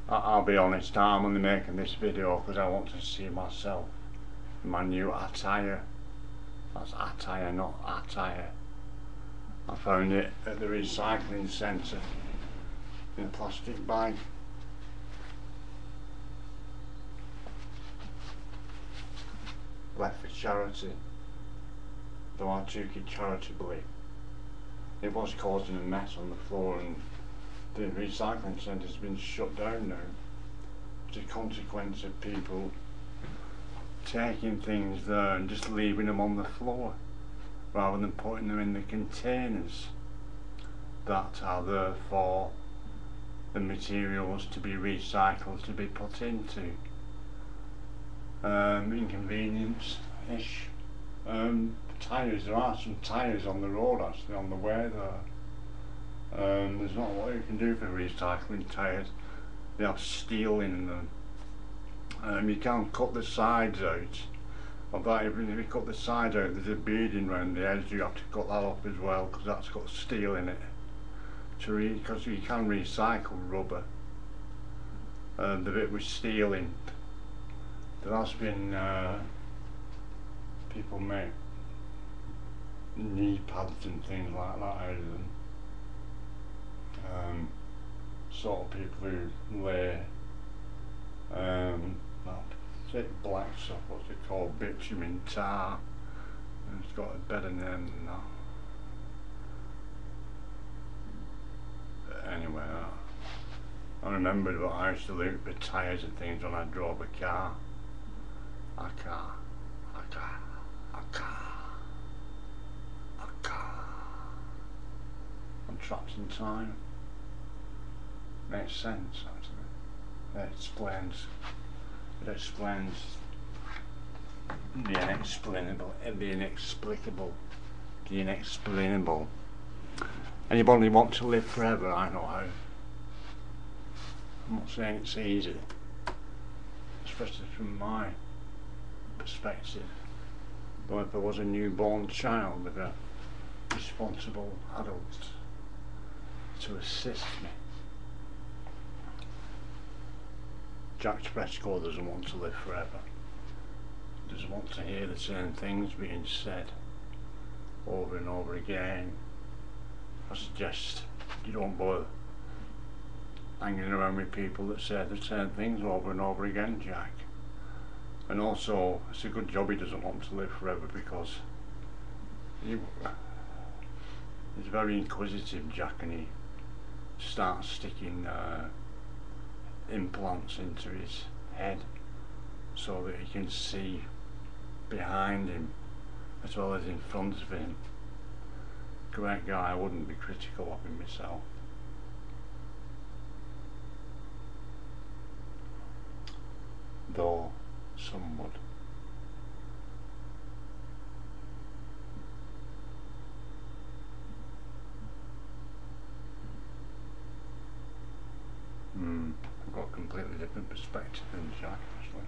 I'll be honest, I'm only making this video because I want to see myself in my new attire. That's attire, not attire. I found it at the recycling centre in a plastic bag. Left for charity, though I took it charitably. It was causing a mess on the floor, and the recycling centre's been shut down now as a consequence of people taking things there and just leaving them on the floor rather than putting them in the containers that are there for the materials to be recycled, to be put into. Inconvenience ish. Tyres, there are some tyres on the road actually on the way there. There's not a lot you can do for recycling tyres. They have steel in them. You can't cut the sides out of that. Even if you cut the sides out, there's a beading around the edge. You have to cut that off as well because that's got steel in it. Because you can recycle rubber. The bit with steel in. There has been people make knee pads and things like that out of them. Sort of people who lay black stuff, what's it called, bitumen tar. It's got a better name than that. But anyway, I remembered what I used to look for tyres and things when I drove a car. A car. I'm trapped in time. Makes sense actually. It explains the inexplicable, the inexplainable. Anybody want to live forever? I know how. I'm not saying it's easy, especially from my perspective. Though if there was a newborn child with a responsible adult to assist me. Jack Fresco doesn't want to live forever. He doesn't want to hear the same things being said over and over again. I suggest you don't bother hanging around with people that say the same things over and over again, Jack. And also, it's a good job he doesn't want to live forever because he's very inquisitive, Jack, and he starts sticking implants into his head so that he can see behind him as well as in front of him. Great guy, I wouldn't be critical of him myself. Though some would. I've got a completely different perspective than Jack actually.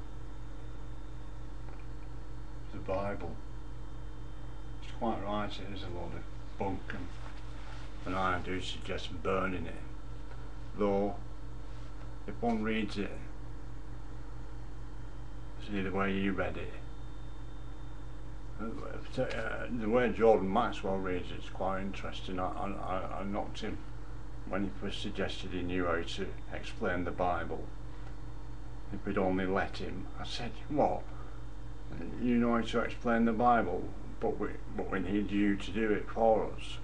The Bible. It's quite right, it is a lot of bunk, and I do suggest burning it. Though, if one reads it, see the way you read it, the way Jordan Maxwell reads it's quite interesting. I knocked him when he first suggested he knew how to explain the Bible. If we'd only let him, I said, what? You know how to explain the Bible, but we need you to do it for us.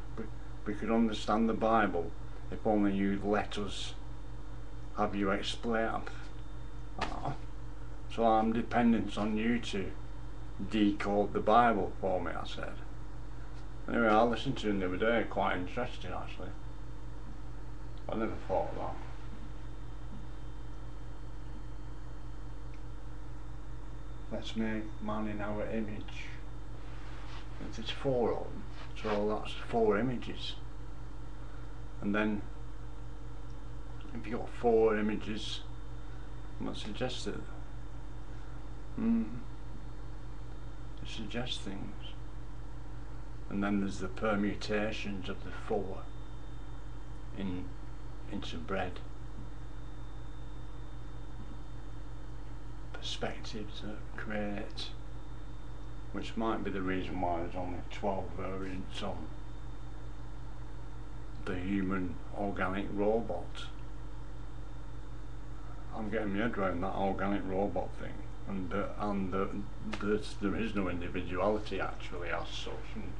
We could understand the Bible if only you'd let us have you explain. So I'm dependent on you to decode the Bible for me, I said. Anyway, I listened to him the other day, quite interesting actually. I never thought of that. Let's make man in our image. If there's 4 of them, so that's 4 images. And then, if you've got 4 images, what suggested? It suggests things. And then there's the permutations of the 4 into bread. perspectives that create, which might be the reason why there's only 12 variants on the human organic robot. I'm getting my head around that organic robot thing, and there is no individuality actually as such. And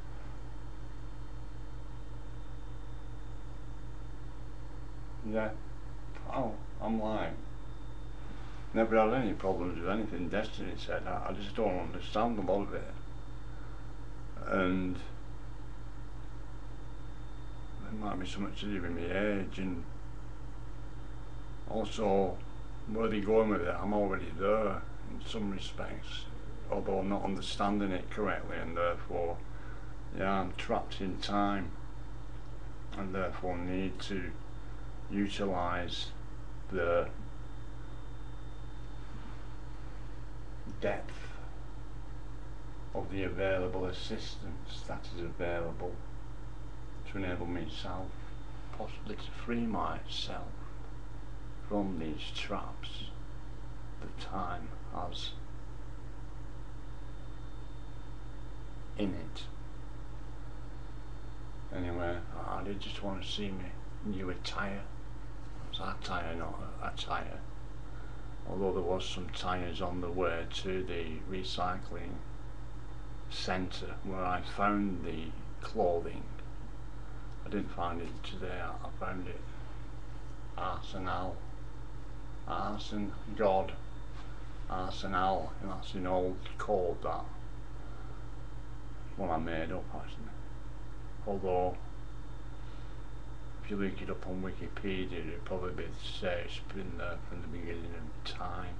yeah, I'm like, never had any problems with anything Destiny said. I just don't understand a lot of it, and it might be something to do with my age, and also where they're going with it. I'm already there in some respects, although not understanding it correctly, and therefore, yeah, I'm trapped in time, and therefore need to utilise the depth of the available assistance that is available to enable myself possibly to free myself from these traps that time has in it. Anyway, I did just want to see me new attire. It was attire, not attire. Although there was some tyres on the way to the recycling centre where I found the clothing. I didn't find it today, I found it Arsenal, and that's an old code, that one I made up actually. Although if you look it up on Wikipedia, it'd probably be the same. It's been there from the beginning of time.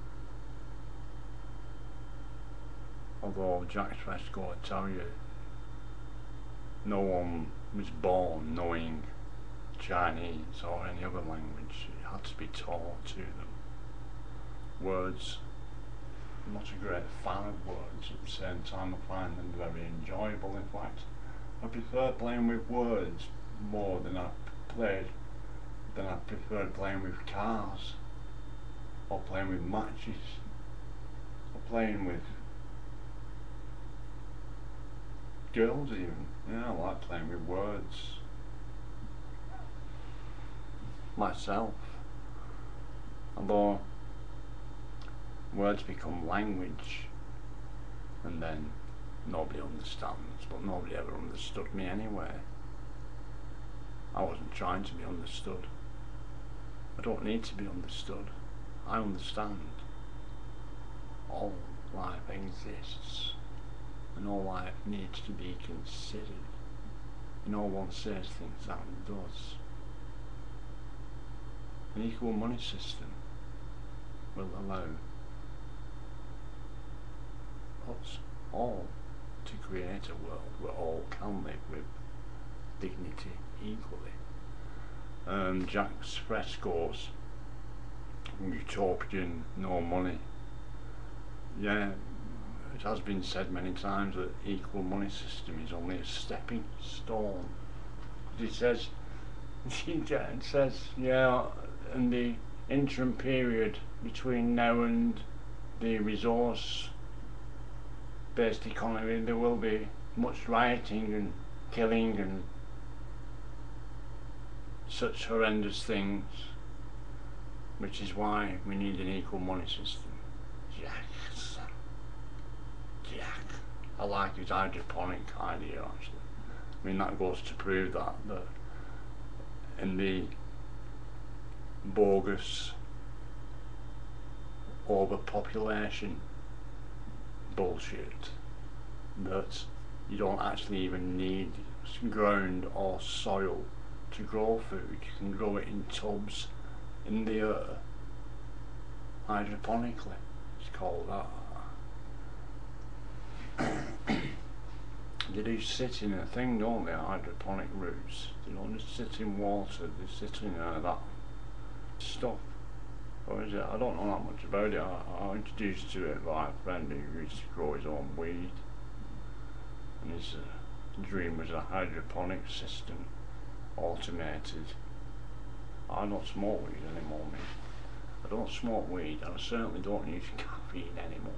Although Jack Fresco will tell you, no one was born knowing Chinese or any other language. It had to be taught to them. Words, I'm not a great fan of words. At the same time, I find them very enjoyable. In fact, I prefer playing with words more than I preferred playing with cars, or playing with matches, or playing with girls even. Yeah, I like playing with words myself. Although words become language, and then nobody understands, but nobody ever understood me anyway. I wasn't trying to be understood. I don't need to be understood. I understand. All life exists, and all life needs to be considered. No one says things that it does. An equal money system will allow us all to create a world where all can live with dignity equally. Jack Fresco's utopian no money. Yeah, it has been said many times that equal money system is only a stepping stone. It says, yeah, in the interim period between now and the resource-based economy, there will be much rioting and killing and such horrendous things, which is why we need an equal money system. Jack, I like his hydroponic idea actually. I mean, that goes to prove that in the bogus overpopulation bullshit, that you don't actually even need ground or soil to grow food. You can grow it in tubs in the earth hydroponically. It's called that. They do sit in a thing, don't they, hydroponic roots. They don't just sit in water, they sit in that stuff. Or is it? I don't know that much about it. I was introduced to it by a friend who used to grow his own weed, and his dream was a hydroponic system, automated. I don't smoke weed anymore, mate. I don't smoke weed, and I certainly don't use caffeine. caffeine anymore.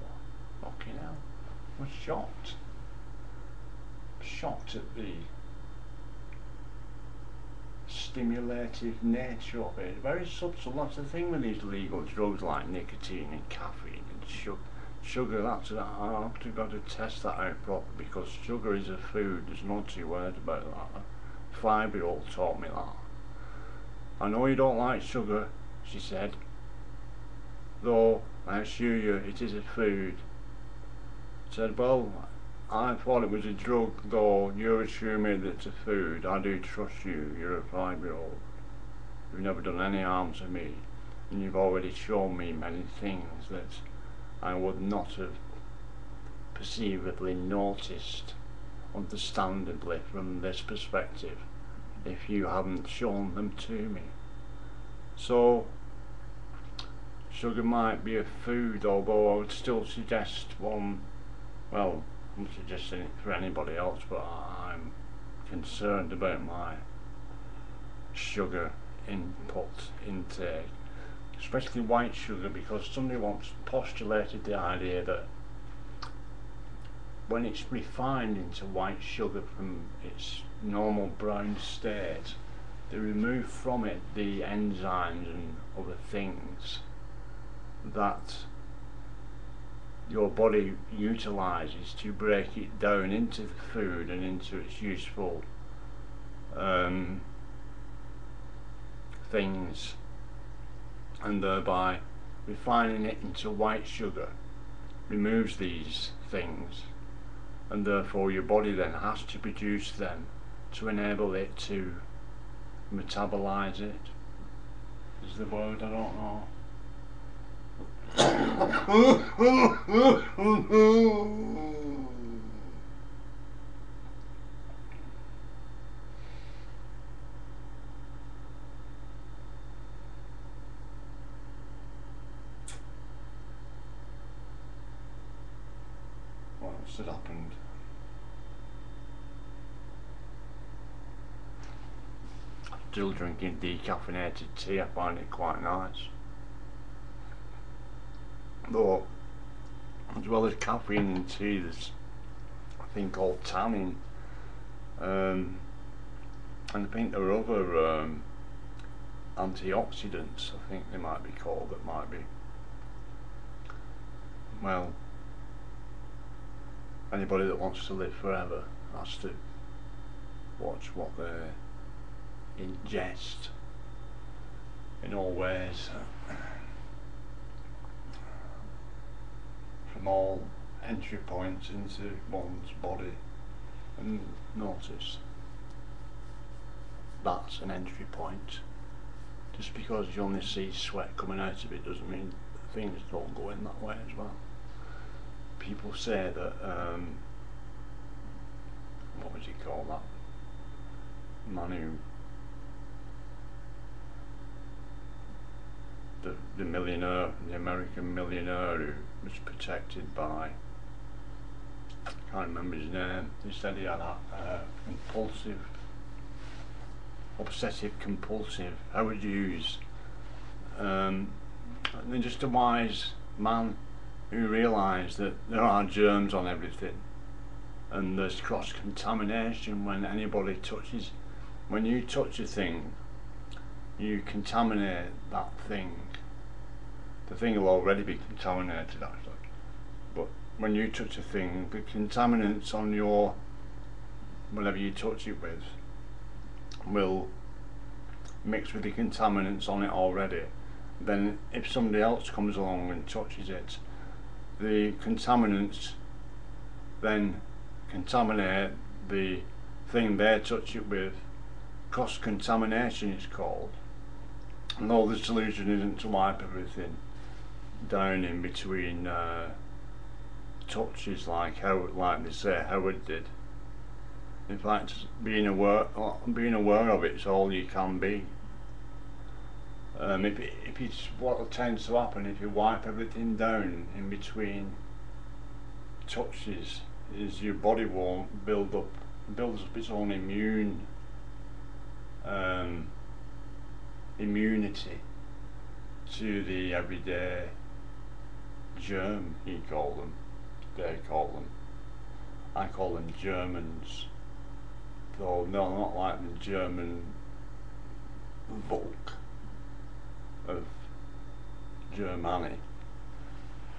Fucking hell. I was shocked. Shocked at the stimulative nature of it. Very subtle. That's the thing with these legal drugs like nicotine and caffeine and sugar. That's I've got to test that out properly, because sugar is a food. There's no two words about that. A 5-year-old taught me that. I know you don't like sugar, she said, though I assure you it is a food. I said, well, I thought it was a drug, though you're assuming that it's a food. I do trust you. You're a 5-year-old. You've never done any harm to me, and you've already shown me many things that I would not have perceivably noticed, understandably, from this perspective, if you hadn't shown them to me. So, sugar might be a food, although I would still suggest one. Well, I'm suggesting it for anybody else, but I'm concerned about my sugar intake, especially white sugar, because somebody once postulated the idea that when it's refined into white sugar from its normal brown state, they remove from it the enzymes and other things that your body utilises to break it down into the food and into its useful things, and thereby refining it into white sugar removes these things, and therefore your body then has to produce them to enable it to metabolise it. Is the word? I don't know. What else had happened? Still drinking decaffeinated tea. I find it quite nice. Though, as well as caffeine in tea, there's a thing called tannin, and I think there are other antioxidants, I think they might be called, that might be, well, anybody that wants to live forever has to watch what they ingest in all ways. From all entry points into one's body, and notice that's an entry point. Just because you only see sweat coming out of it doesn't mean things don't go in that way as well. People say that what would you call that man who the millionaire, the American millionaire who was protected by, I can't remember his name, he said he had a obsessive compulsive, how would you use, and then just a wise man who realised that there are germs on everything, and there's cross-contamination when anybody touches, when you touch a thing, you contaminate that thing. The thing will already be contaminated actually, but when you touch a thing, the contaminants on your, whatever you touch it with, will mix with the contaminants on it already. Then if somebody else comes along and touches it, the contaminants then contaminate the thing they touch it with. Cross-contamination is called. And all the solution isn't to wipe everything down in between touches like they say Howard did. In fact, being aware of it is all you can be. If it's what tends to happen if you wipe everything down in between touches, is your body won't builds up its own immunity to the everyday germ, he called them, they call them. I call them Germans, though they're not like the German bulk of Germany.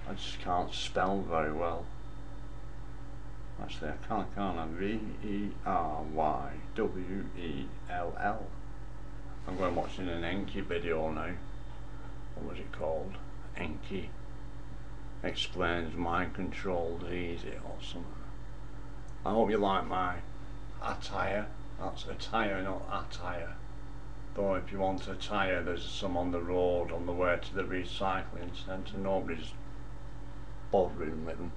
I just can't spell very well. Actually, I can't. VeryWell. I'm going watching an Enki video now. What was it called? Enki explains mind control easy or something. I hope you like my attire. That's attire, not attire. Though if you want attire, there's some on the road on the way to the recycling centre. Nobody's bothering with them.